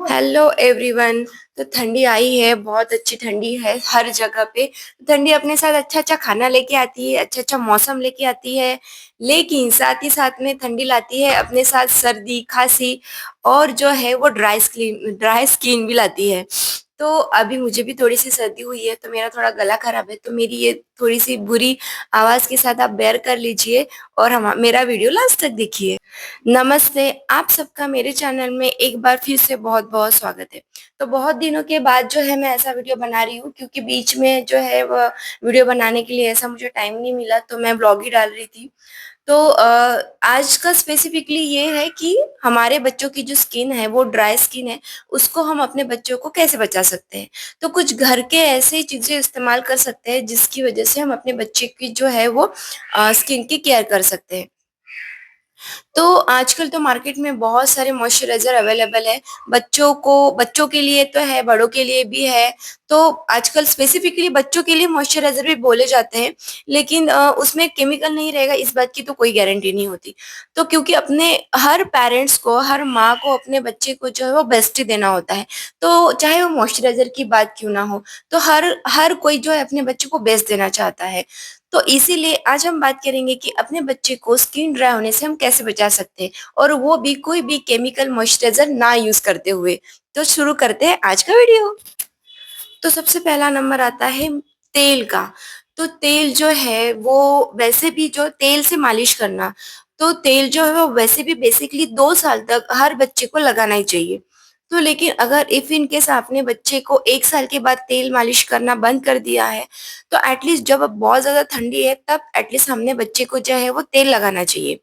Hello everyone. तो ठंडी आई है, बहुत अच्छी ठंडी है हर जगह पे। ठंडी अपने साथ अच्छा अच्छा खाना लेके आती है, अच्छा अच्छा मौसम लेके आती है। लेकिन साथ ही साथ में ठंडी लाती है अपने साथ सर्दी, खांसी और जो है वो ड्राई स्किन भी लाती है। तो अभी मुझे भी थोड़ी सी सर्दी हुई है, तो मेरा थोड़ा गला खराब है, तो मेरी ये थोड़ी सी बुरी आवाज के साथ आप बेयर कर लीजिए और हम मेरा वीडियो लास्ट तक देखिए। नमस्ते, आप सबका मेरे चैनल में एक बार फिर से बहुत बहुत स्वागत है। तो बहुत दिनों के बाद जो है मैं ऐसा वीडियो बना रही हूँ, क्योंकि बीच में जो है वह वीडियो बनाने के लिए ऐसा मुझे टाइम नहीं मिला, तो मैं ब्लॉग ही डाल रही थी। तो आज का स्पेसिफिकली ये है कि हमारे बच्चों की जो स्किन है वो ड्राई स्किन है, उसको हम अपने बच्चों को कैसे बचा सकते हैं। तो कुछ घर के ऐसे चीजें इस्तेमाल कर सकते हैं जिसकी वजह से हम अपने बच्चे की जो है वो स्किन की केयर कर सकते हैं। तो आजकल तो मार्केट में बहुत सारे मॉइस्चराइजर अवेलेबल है। बच्चों के लिए तो है, बड़ों के लिए भी है। तो आजकल स्पेसिफिकली बच्चों के लिए मॉइस्चराइजर भी बोले जाते हैं, लेकिन उसमें केमिकल नहीं रहेगा इस बात की तो कोई गारंटी नहीं होती। तो क्योंकि अपने हर पेरेंट्स को, हर माँ को अपने बच्चे को जो है वो बेस्ट ही देना होता है। तो चाहे वो मॉइस्चराइजर की बात क्यों ना हो, तो हर हर कोई जो है अपने बच्चे को बेस्ट देना चाहता है। तो इसीलिए आज हम बात करेंगे कि अपने बच्चे को स्किन ड्राई होने से हम कैसे बचा सकते हैं, और वो भी कोई भी केमिकल मॉइस्चराइजर ना यूज करते हुए। तो शुरू करते हैं आज का वीडियो। तो सबसे पहला नंबर आता है तेल का। तो तेल जो है वो वैसे भी जो तेल से मालिश करना, तो तेल जो है वो वैसे भी बेसिकली 2 साल तक हर बच्चे को लगाना ही चाहिए। तो लेकिन अगर इफ इन केस आपने बच्चे को 1 साल के बाद तेल मालिश करना बंद कर दिया है, तो एटलीस्ट जब अब बहुत ज्यादा ठंडी है तब एटलीस्ट हमने बच्चे को जो है वो तेल लगाना चाहिए।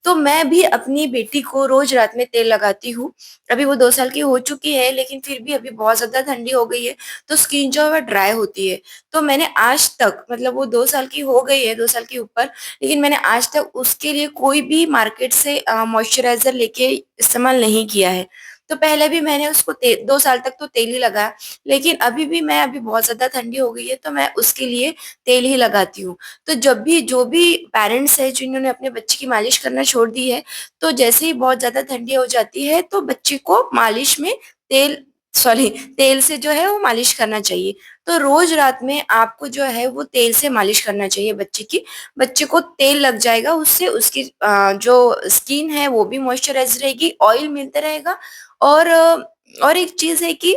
तो मैं भी अपनी बेटी को रोज रात में तेल लगाती हूँ। अभी वो 2 साल की हो चुकी है, लेकिन फिर भी अभी बहुत ज्यादा ठंडी हो गई है, तो स्किन जो है वह ड्राई होती है। तो मैंने आज तक, मतलब वो 2 साल की हो गई है, 2 साल के ऊपर, लेकिन मैंने आज तक उसके लिए कोई भी मार्केट से मॉइस्चराइजर लेके इस्तेमाल नहीं किया है। तो पहले भी मैंने उसको 2 साल तक तो तेल ही लगाया, लेकिन अभी बहुत ज्यादा ठंडी हो गई है तो मैं उसके लिए तेल ही लगाती हूँ। तो जब भी जो भी पेरेंट्स है जिन्होंने अपने बच्चे की मालिश करना छोड़ दी है, तो जैसे ही बहुत ज्यादा ठंडी हो जाती है तो बच्चे को मालिश में तेल सॉरी तेल से जो है वो मालिश करना चाहिए। तो रोज रात में आपको जो है वो तेल से मालिश करना चाहिए बच्चे की। बच्चे को तेल लग जाएगा, उससे उसकी जो स्किन है वो भी मॉइस्चराइज रहेगी, ऑयल मिलता रहेगा। और और एक चीज है कि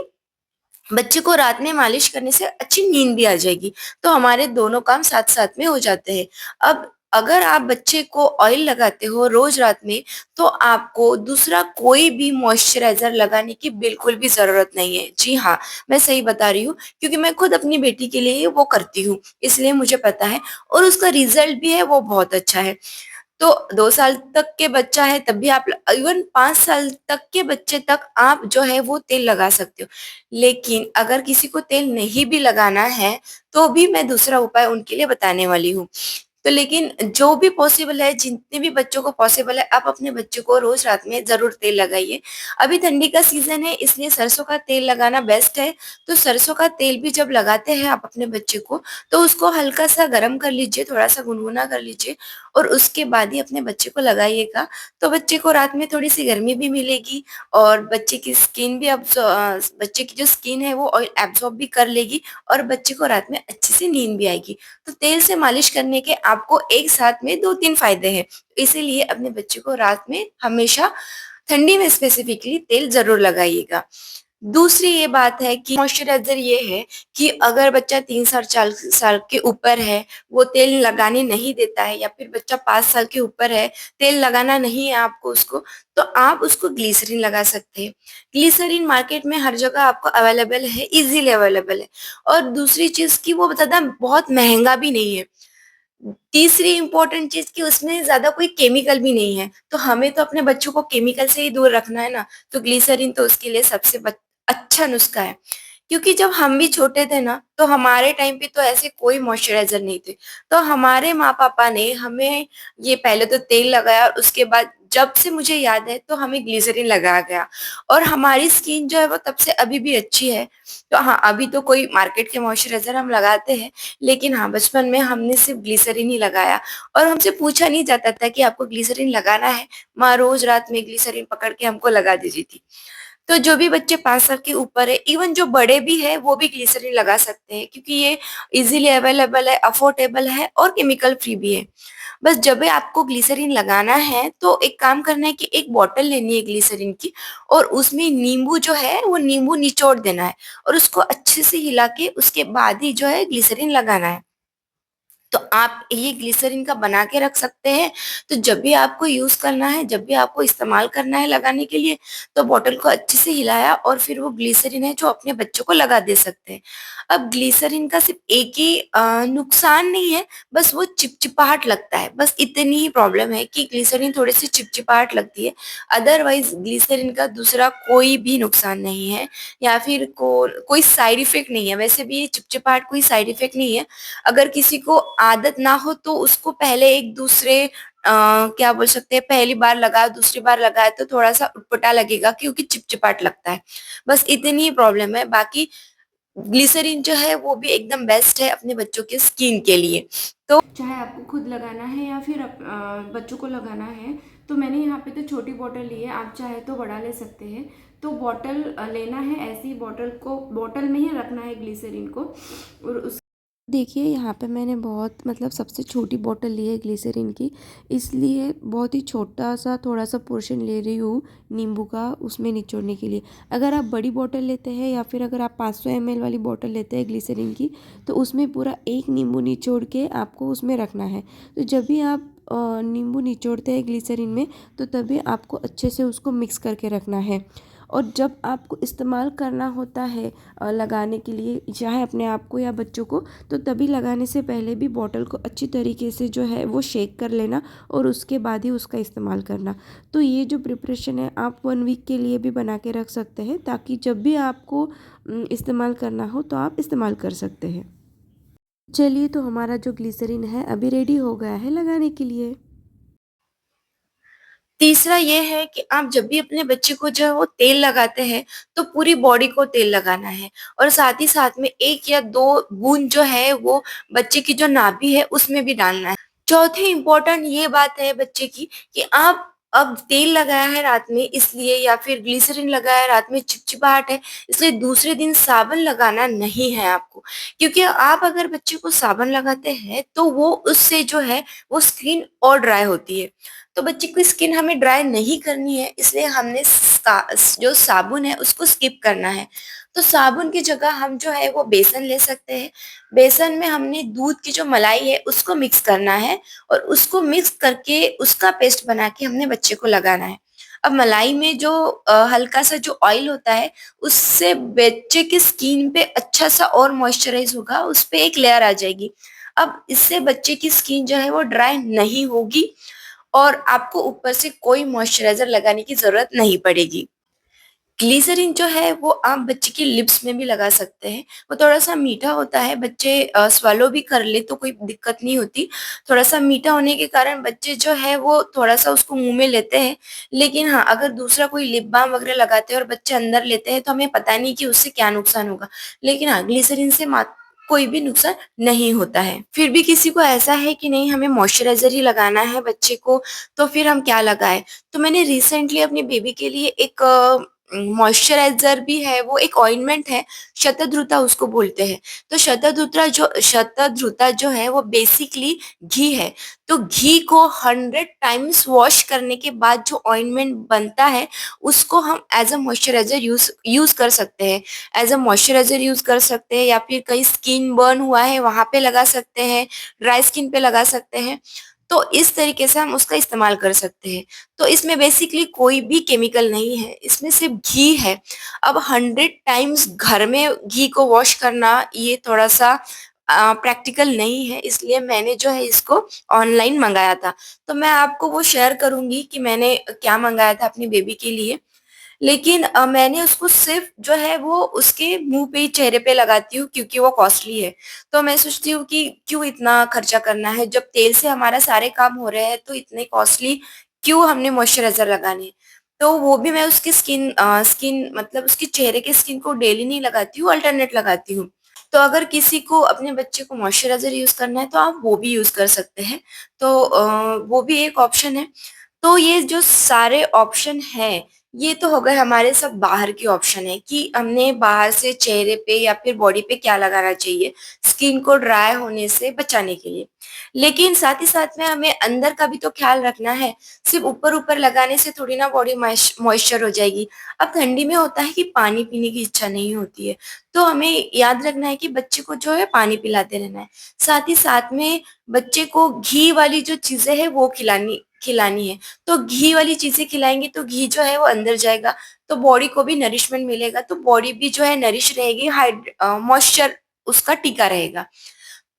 बच्चे को रात में मालिश करने से अच्छी नींद भी आ जाएगी। तो हमारे दोनों काम साथ साथ में हो जाते हैं। अब अगर आप बच्चे को ऑयल लगाते हो रोज रात में, तो आपको दूसरा कोई भी मॉइस्चराइजर लगाने की बिल्कुल भी जरूरत नहीं है। जी हाँ, मैं सही बता रही हूँ, क्योंकि मैं खुद अपनी बेटी के लिए वो करती हूँ, इसलिए मुझे पता है। और उसका रिजल्ट भी है वो बहुत अच्छा है। तो 2 साल तक के बच्चा है तब भी आप, इवन 5 साल तक के बच्चे तक आप जो है वो तेल लगा सकते हो। लेकिन अगर किसी को तेल नहीं भी लगाना है, तो भी मैं दूसरा उपाय उनके लिए बताने वाली हूँ। तो लेकिन जो भी पॉसिबल है, जितने भी बच्चों को पॉसिबल है, आप अपने बच्चों को रोज रात में जरूर तेल लगाइए। अभी ठंडी का सीजन है, इसलिए सरसों का तेल लगाना बेस्ट है। तो सरसों का तेल भी जब लगाते हैं आप अपने बच्चे को, तो उसको हल्का सा गर्म कर लीजिए, थोड़ा सा गुनगुना कर लीजिए, और उसके बाद ही अपने बच्चे को लगाइएगा। तो बच्चे को रात में थोड़ी सी गर्मी भी मिलेगी, और बच्चे की जो स्किन है वो ऑयल एब्जॉर्ब भी कर लेगी, और बच्चे को रात में अच्छी से नींद भी आएगी। तो तेल से मालिश करने के आपको एक साथ में 2-3 फायदे हैं। इसीलिए अपने बच्चे को रात में हमेशा ठंडी में स्पेसिफिकली तेल जरूर लगाइएगा। दूसरी ये बात है कि मॉइस्चराइजर ये है कि अगर बच्चा 3 साल 4 साल के ऊपर है, वो तेल लगाने नहीं देता है, या फिर बच्चा 5 साल के ऊपर है, तेल लगाना नहीं है आपको उसको, तो आप उसको ग्लिसरीन लगा सकते हैं। ग्लिसरीन मार्केट में हर जगह आपको अवेलेबल है, इजीली अवेलेबल है। और दूसरी चीज की वो बताता बहुत महंगा भी नहीं है। तीसरी इंपॉर्टेंट चीज कि उसमें ज्यादा कोई केमिकल भी नहीं है। तो हमें तो अपने बच्चों को केमिकल से ही दूर रखना है ना, तो ग्लिसरीन तो उसके लिए सबसे अच्छा नुस्खा है। क्योंकि जब हम भी छोटे थे ना, तो हमारे टाइम पे तो ऐसे कोई मॉइस्चराइजर नहीं थे। तो हमारे माँ पापा ने हमें ये पहले तो तेल लगाया, और उसके बाद जब से मुझे याद है तो हमें ग्लिसरीन लगाया गया। और हमारी स्किन जो है वो तब से अभी भी अच्छी है। तो हाँ, अभी तो कोई मार्केट के मॉइस्चराइजर हम लगाते हैं, लेकिन हाँ, बचपन में हमने सिर्फ ग्लिसरीन ही लगाया। और हमसे पूछा नहीं जाता था कि आपको ग्लिसरीन लगाना है, माँ रोज रात में ग्लिसरीन पकड़ के हमको लगा देती थी। तो जो भी बच्चे 5 साल के ऊपर है, इवन जो बड़े भी हैं, वो भी ग्लिसरीन लगा सकते हैं क्योंकि ये इज़िली अवेलेबल है, अफोर्डेबल है और केमिकल फ्री भी है। बस जब भी आपको ग्लिसरीन लगाना है, तो एक काम करना है कि एक बॉटल लेनी है ग्लिसरीन की और उसमें नींबू जो है, वो नींबू निचोड़ देना है और उसको अच्छे से हिला के उसके बाद ही जो है ग्लिसरीन लगाना है। तो आप ये ग्लिसरीन का बना के रख सकते हैं। तो जब भी आपको यूज़ करना है, जब भी आपको इस्तेमाल करना है लगाने के लिए, तो बॉटल को अच्छे से हिलाया और फिर वो ग्लिसरीन है जो अपने बच्चों को लगा दे सकते हैं। अब ग्लिसरीन का सिर्फ़ एक ही नुकसान नहीं है, बस वो चिपचिपाहट लगता है। बस इतनी ही प्रॉब्लम है कि ग्लिसरीन थोड़ी-सी चिपचिपाहट लगती है। अदरवाइज़ ग्लिसरीन का दूसरा कोई भी नुकसान नहीं है या फिर कोई साइड इफ़ेक्ट नहीं है। वैसे भी ये चिपचिपाहट कोई साइड इफ़ेक्ट नहीं है। अगर किसी को आदत ना हो तो उसको पहले एक दूसरे क्या बोल सकते हैं, पहली बार लगाया, दूसरी बार लगाया तो थोड़ा-सा उटपटा लगेगा क्योंकि चिपचिपाहट लगता है। बस इतनी ही प्रॉब्लम है, बाकी ग्लिसरीन जो है वो भी एकदम बेस्ट है अपने बच्चों के स्किन के लिए। तो चाहे आपको खुद लगाना है या फिर बच्चों को लगाना है, तो मैंने यहाँ पे तो छोटी बॉटल ली है, आप चाहे तो बड़ा ले सकते हैं। तो बॉटल लेना है, ऐसी बॉटल को बॉटल में ही रखना है ग्लिसरीन को और उस देखिए यहाँ पे मैंने बहुत मतलब सबसे छोटी बॉटल ली है ग्लिसरीन की, इसलिए बहुत ही छोटा-सा थोड़ा-सा पोर्शन ले रही हूँ नींबू का उसमें निचोड़ने के लिए। अगर आप बड़ी बॉटल लेते हैं या फिर अगर आप 500 ml वाली बॉटल लेते हैं ग्लिसरीन की, तो उसमें पूरा 1 नींबू निचोड़ के आपको उसमें रखना है। तो जब भी आप नींबू निचोड़ते हैं ग्लिसरीन में, तो तभी आपको अच्छे से उसको मिक्स करके रखना है। और जब आपको इस्तेमाल करना होता है लगाने के लिए, चाहे अपने आप को या बच्चों को, तो तभी लगाने से पहले भी बॉटल को अच्छी तरीके से जो है वो शेक कर लेना और उसके बाद ही उसका इस्तेमाल करना। तो ये जो प्रिपरेशन है आप 1 वीक के लिए भी बना के रख सकते हैं, ताकि जब भी आपको इस्तेमाल करना हो तो आप इस्तेमाल कर सकते हैं। चलिए, तो हमारा जो ग्लिसरीन है अभी रेडी हो गया है लगाने के लिए। तीसरा ये है कि आप जब भी अपने बच्चे को जो है वो तेल लगाते हैं, तो पूरी बॉडी को तेल लगाना है और साथ ही साथ में 1 या 2 बूंद जो है वो बच्चे की जो नाभि है उसमें भी डालना है। चौथी इम्पोर्टेंट ये बात है बच्चे की कि आप अब तेल लगाया है रात में इसलिए या फिर ग्लिसरीन लगाया है रात में, चिपचिपाहट है, इसलिए दूसरे दिन साबुन लगाना नहीं है आपको। क्योंकि आप अगर बच्चे को साबुन लगाते हैं तो वो उससे जो है वो स्किन और ड्राई होती है। तो बच्चे की स्किन हमें ड्राई नहीं करनी है, इसलिए हमने जो साबुन है उसको स्किप करना है। तो साबुन की जगह हम जो है वो बेसन ले सकते हैं। बेसन में हमने दूध की जो मलाई है उसको मिक्स करना है और उसको मिक्स करके उसका पेस्ट बना के हमने बच्चे को लगाना है। अब मलाई में जो हल्का सा जो ऑयल होता है उससे बच्चे की स्किन पे अच्छा सा और मॉइस्चराइज होगा, उस पे एक लेयर आ जाएगी। अब इससे बच्चे की स्किन जो है वो ड्राई नहीं होगी और आपको ऊपर से कोई मॉइस्चराइज़र लगाने की ज़रूरत नहीं पड़ेगी। ग्लिसरीन जो है वो आप बच्चे की लिप्स में भी लगा सकते हैं। वो थोड़ा-सा मीठा होता है, बच्चे स्वैलो भी कर ले तो कोई दिक्कत नहीं होती। थोड़ा-सा मीठा होने के कारण बच्चे जो है वो थोड़ा-सा उसको मुँह में लेते हैं। लेकिन हाँ, अगर दूसरा कोई लिप बाम वगैरह लगाते हैं और बच्चे अंदर लेते हैं तो हमें पता नहीं कि उससे क्या नुकसान होगा। लेकिन हाँ, ग्लिसरीन से कोई भी नुकसान नहीं होता है। फिर भी किसी को ऐसा है कि नहीं हमें मॉइस्चराइज़र ही लगाना है बच्चे को, तो फिर हम क्या लगाएँ? तो मैंने रिसेंटली अपनी बेबी के लिए एक मॉइस्चराइज़र भी है, वो एक ऑइंटमेंट है, शतधृता उसको बोलते हैं। तो शतधृता जो है वो बेसिकली घी है। तो घी को 100 टाइम्स वॉश करने के बाद जो ऑइंटमेंट बनता है, उसको हम एज़ अ मॉइस्चराइज़र यूज़ कर सकते हैं। एज़ अ मॉइस्चराइज़र यूज़ कर सकते हैं या फिर कहीं स्किन बर्न हुआ है, वहाँ पे लगा सकते हैं, ड्राई स्किन पे लगा सकते हैं। तो इस तरीके से हम उसका इस्तेमाल कर सकते हैं। तो इसमें बेसिकली कोई भी केमिकल नहीं है, इसमें सिर्फ़ घी है। अब 100 टाइम्स घर में घी को वॉश करना ये थोड़ा-सा प्रैक्टिकल नहीं है, इसलिए मैंने जो है इसको ऑनलाइन मँगाया था। तो मैं आपको वो शेयर करूँगी कि मैंने क्या मँगाया था अपनी बेबी के लिए। लेकिन मैंने उसको सिर्फ़ जो है वो उसके मुँह पे ही, चेहरे पे लगाती हूँ क्योंकि वो कॉस्टली है। तो मैं सोचती हूँ कि क्यों इतना खर्चा करना है, जब तेल से हमारा सारे काम हो रहे हैं तो इतने कॉस्टली क्यों हमने मॉइस्चराइज़र लगाने हैं। तो वो भी मैं उसकी स्किन मतलब उसके चेहरे के स्किन को डेली नहीं लगाती हूँ, अल्टरनेट लगाती हूँ। तो अगर किसी को अपने बच्चे को मॉइस्चराइज़र यूज़ करना है तो आप वो भी यूज़ कर सकते हैं। तो वो भी एक ऑप्शन है। तो ये जो सारे ऑप्शन हैं, ये तो हो गए हमारे सब बाहर के ऑप्शन है कि हमने बाहर से चेहरे पे या फिर बॉडी पे क्या लगाना चाहिए स्किन को ड्राई होने से बचाने के लिए। लेकिन साथ ही साथ में हमें अंदर का भी तो ख्याल रखना है। सिर्फ ऊपर ऊपर लगाने से थोड़ी ना बॉडी मॉइस्चर हो जाएगी। अब ठंडी में होता है कि पानी पीने की इच्छा नहीं होती है, तो हमें याद रखना है कि बच्चे को जो है पानी पिलाते रहना है। साथ ही साथ में बच्चे को घी वाली जो चीजें है वो खिलानी खिलानी है। तो घी वाली चीजें खिलाएंगे तो घी जो है वो अंदर जाएगा, तो बॉडी को भी नरिशमेंट मिलेगा, तो बॉडी भी जो है नरिश रहेगी, हाइड मॉइस्चर उसका टिका रहेगा।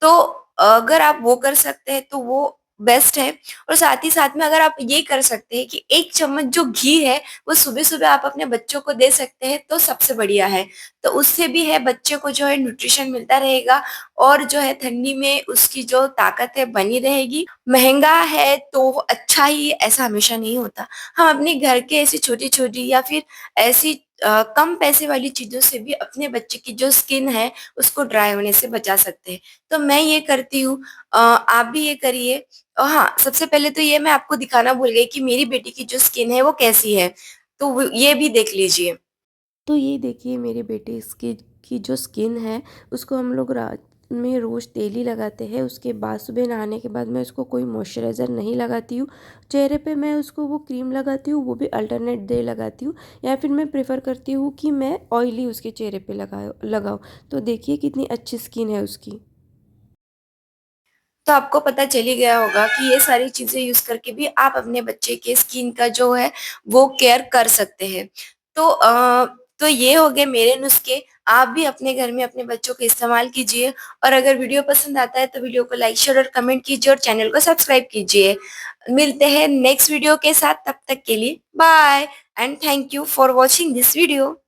तो अगर आप वो कर सकते हैं तो वो बेस्ट है। और साथ ही साथ में अगर आप ये कर सकते हैं कि 1 चम्मच जो घी है वो सुबह-सुबह आप अपने बच्चों को दे सकते हैं तो सबसे बढ़िया है। तो उससे भी है बच्चे को जो है न्यूट्रिशन मिलता रहेगा और जो है ठंडी में उसकी जो ताकत है बनी रहेगी। महँगा है तो अच्छा ही ऐसा हमेशा नहीं होता। हम अपने घर के ऐसी छोटी-छोटी या फिर ऐसी कम पैसे वाली चीज़ों से भी अपने बच्चे की जो स्किन है उसको ड्राई होने से बचा सकते हैं। तो मैं ये करती हूँ, आप भी ये करिए। हाँ, सबसे पहले तो ये मैं आपको दिखाना भूल गई कि मेरी बेटी की जो स्किन है वो कैसी है, तो वो ये भी देख लीजिए। तो ये देखिए मेरे बेटे इसकी की जो स्किन है उसको हम लोग रात में रोज़ तेल ही लगाते हैं। उसके बाद सुबह नहाने के बाद मैं उसको कोई मॉइस्चराइज़र नहीं लगाती हूँ। चेहरे पे मैं उसको वो क्रीम लगाती हूँ, वो भी अल्टरनेट डे लगाती हूँ, या फिर मैं प्रेफर करती हूँ कि मैं ऑयली उसके चेहरे पे लगाऊँ। तो देखिए कितनी अच्छी स्किन है उसकी। तो आपको पता चल ही गया होगा कि ये सारी चीज़ें यूज़ करके भी आप अपने बच्चे के स्किन का जो है वो केयर कर सकते हैं। तो तो ये हो गए मेरे नुस्खे, आप भी अपने घर में अपने बच्चों को इस्तेमाल कीजिए। और अगर वीडियो पसंद आता है तो वीडियो को लाइक, शेयर और कमेंट कीजिए और चैनल को सब्सक्राइब कीजिए। मिलते हैं नेक्स्ट वीडियो के साथ, तब तक के लिए bye and thank you for watching this video.